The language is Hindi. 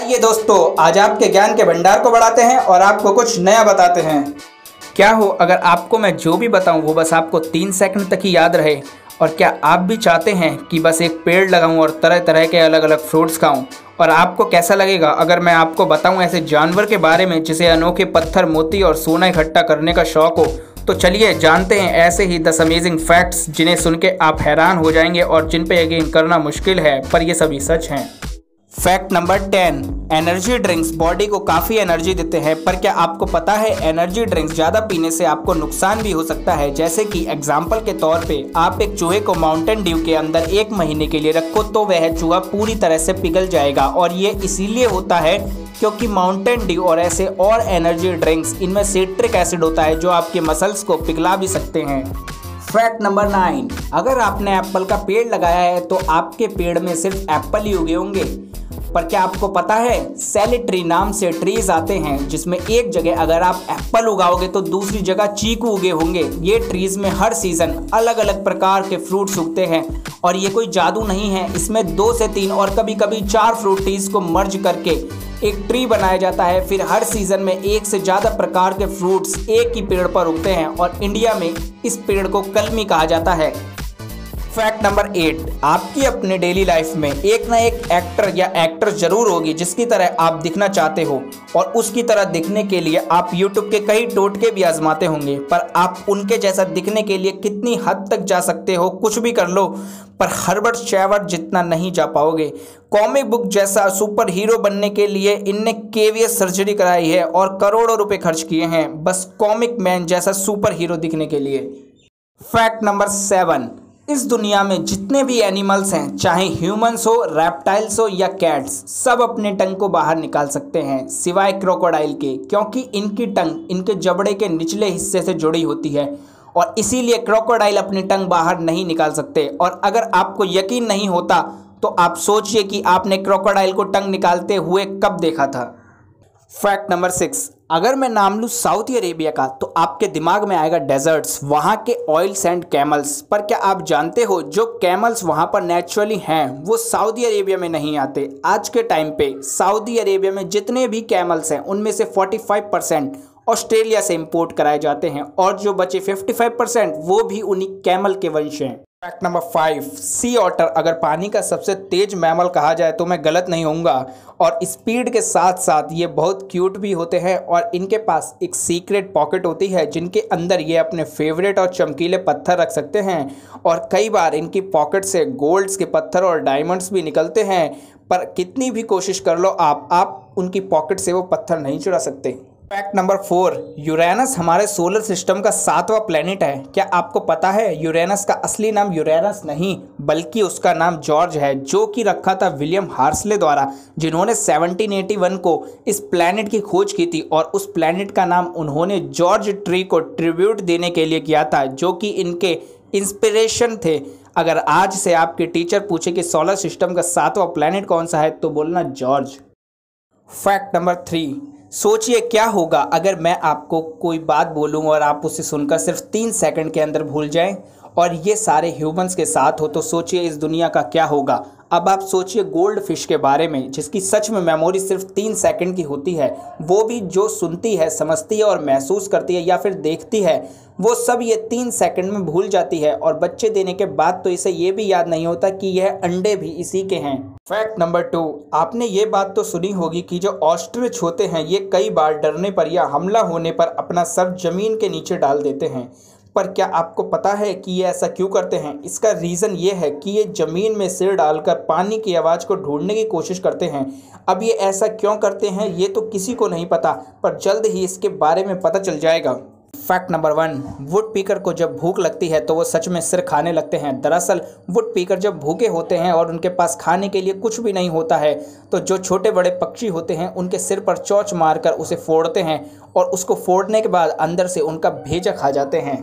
ये दोस्तों, आज आपके ज्ञान के भंडार को बढ़ाते हैं और आपको कुछ नया बताते हैं। क्या हो अगर आपको मैं जो भी बताऊं वो बस आपको 3 सेकंड तक ही याद रहे। और क्या आप भी चाहते हैं कि बस एक पेड़ लगाऊं और तरह तरह के अलग अलग फ्रूट्स खाऊं? और आपको कैसा लगेगा अगर मैं आपको बताऊं ऐसे जानवर के बारे में जिसे अनोखे पत्थर, मोती और सोना इकट्ठा करने का शौक हो? तो चलिए जानते हैं ऐसे ही 10 अमेजिंग फैक्ट्स जिन्हें सुन के आप हैरान हो जाएंगे और जिन पे यकीन करना मुश्किल है, पर ये सभी सच हैं। Fact number 10, energy drinks body को काफ़ी एनर्जी देते हैं। पर क्या आपको पता है एनर्जी ड्रिंक्स ज़्यादा पीने से आपको नुकसान भी हो सकता है? जैसे कि एग्जाम्पल के तौर पे आप एक चूहे को माउंटेन ड्यू के अंदर 1 महीने के लिए रखो तो वह चूहा पूरी तरह से पिघल जाएगा। और ये इसीलिए होता है क्योंकि माउंटेन ड्यू और ऐसे और एनर्जी ड्रिंक्स इनमें सिट्रिक एसिड होता है जो आपके मसल्स को पिघला भी सकते हैं। फैक्ट नंबर 9, अगर आपने एप्पल का पेड़ लगाया है तो आपके पेड़ में सिर्फ एप्पल ही उगे होंगे। पर क्या आपको पता है सेली ट्री नाम से ट्रीज आते हैं जिसमें एक जगह अगर आप एप्पल उगाओगे तो दूसरी जगह चीकू उगे होंगे। ये ट्रीज में हर सीजन अलग अलग प्रकार के फ्रूट्स उगते हैं और ये कोई जादू नहीं है। इसमें 2 से 3 और कभी कभी 4 फ्रूट ट्रीज को मर्ज करके एक ट्री बनाया जाता है। फिर हर सीजन में 1 से ज़्यादा प्रकार के फ्रूट्स एक ही पेड़ पर उगते हैं और इंडिया में इस पेड़ को कलमी कहा जाता है। फैक्ट नंबर 8, आपकी अपने डेली लाइफ में एक ना एक एक्टर या एक्ट्रेस जरूर होगी जिसकी तरह आप दिखना चाहते हो और उसकी तरह दिखने के लिए आप यूट्यूब के कई टोटके भी आजमाते होंगे। पर आप उनके जैसा दिखने के लिए कितनी हद तक जा सकते हो? कुछ भी कर लो, पर हर्बर्ट शेवर्ट जितना नहीं जा पाओगे। कॉमिक बुक जैसा सुपर हीरो बनने के लिए इनने केवीएस सर्जरी कराई है और करोड़ों रुपए खर्च किए हैं बस कॉमिक मैन जैसा सुपर हीरो दिखने के लिए। फैक्ट नंबर 7, इस दुनिया में जितने भी एनिमल्स हैं, चाहे ह्यूमंस हो, रेप्टाइल्स हो या कैट्स, सब अपने टंग को बाहर निकाल सकते हैं सिवाय क्रोकोडाइल के, क्योंकि इनकी टंग इनके जबड़े के निचले हिस्से से जुड़ी होती है और इसीलिए क्रोकोडाइल अपनी टंग बाहर नहीं निकाल सकते। और अगर आपको यकीन नहीं होता तो आप सोचिए कि आपने क्रोकोडाइल को टंग निकालते हुए कब देखा था। फैक्ट नंबर 6, अगर मैं नाम लूँ सऊदी अरेबिया का तो आपके दिमाग में आएगा डेजर्ट्स, वहाँ के ऑयल्स एंड कैमल्स। पर क्या आप जानते हो जो कैमल्स वहाँ पर नेचुरली हैं वो सऊदी अरेबिया में नहीं आते। आज के टाइम पे सऊदी अरेबिया में जितने भी कैमल्स हैं उनमें से 45% ऑस्ट्रेलिया से इंपोर्ट कराए जाते हैं और जो बचे 55% वो भी उन्हीं कैमल के वंश हैं। फैक्ट नंबर 5, सी ऑटर अगर पानी का सबसे तेज मैमल कहा जाए तो मैं गलत नहीं होऊंगा। और स्पीड के साथ साथ ये बहुत क्यूट भी होते हैं और इनके पास एक सीक्रेट पॉकेट होती है जिनके अंदर ये अपने फेवरेट और चमकीले पत्थर रख सकते हैं। और कई बार इनकी पॉकेट से गोल्ड्स के पत्थर और डायमंड्स भी निकलते हैं, पर कितनी भी कोशिश कर लो आप उनकी पॉकेट से वो पत्थर नहीं चुरा सकते। फैक्ट नंबर 4, यूरेनस हमारे सोलर सिस्टम का 7वां प्लेनेट है। क्या आपको पता है यूरेनस का असली नाम यूरेनस नहीं बल्कि उसका नाम जॉर्ज है, जो कि रखा था विलियम हार्सले द्वारा, जिन्होंने 1781 को इस प्लेनेट की खोज की थी और उस प्लेनेट का नाम उन्होंने जॉर्ज ट्री को ट्रिब्यूट देने के लिए किया था, जो कि इनके इंस्पिरेशन थे। अगर आज से आपके टीचर पूछे कि सोलर सिस्टम का 7वां प्लेनेट कौन सा है तो बोलना जॉर्ज। फैक्ट नंबर 3, सोचिए क्या होगा अगर मैं आपको कोई बात बोलूं और आप उसे सुनकर सिर्फ 3 सेकंड के अंदर भूल जाएं और ये सारे ह्यूमंस के साथ हो, तो सोचिए इस दुनिया का क्या होगा। अब आप सोचिए गोल्ड फिश के बारे में जिसकी सच में मेमोरी सिर्फ 3 सेकंड की होती है। वो भी जो सुनती है, समझती है और महसूस करती है या फिर देखती है, वो सब ये 3 सेकंड में भूल जाती है। और बच्चे देने के बाद तो इसे ये भी याद नहीं होता कि यह अंडे भी इसी के हैं। फैक्ट नंबर 2, आपने ये बात तो सुनी होगी कि जो ऑस्ट्रिच होते हैं ये कई बार डरने पर या हमला होने पर अपना सर जमीन के नीचे डाल देते हैं। पर क्या आपको पता है कि ये ऐसा क्यों करते हैं? इसका रीज़न ये है कि ये ज़मीन में सिर डालकर पानी की आवाज़ को ढूंढने की कोशिश करते हैं। अब ये ऐसा क्यों करते हैं ये तो किसी को नहीं पता, पर जल्द ही इसके बारे में पता चल जाएगा। फैक्ट नंबर 1, वुड पीकर को जब भूख लगती है तो वो सच में सिर खाने लगते हैं। दरअसल वुड पीकर जब भूखे होते हैं और उनके पास खाने के लिए कुछ भी नहीं होता है तो जो छोटे बड़े पक्षी होते हैं उनके सिर पर चोंच मारकर उसे फोड़ते हैं और उसको फोड़ने के बाद अंदर से उनका भेजा खा जाते हैं।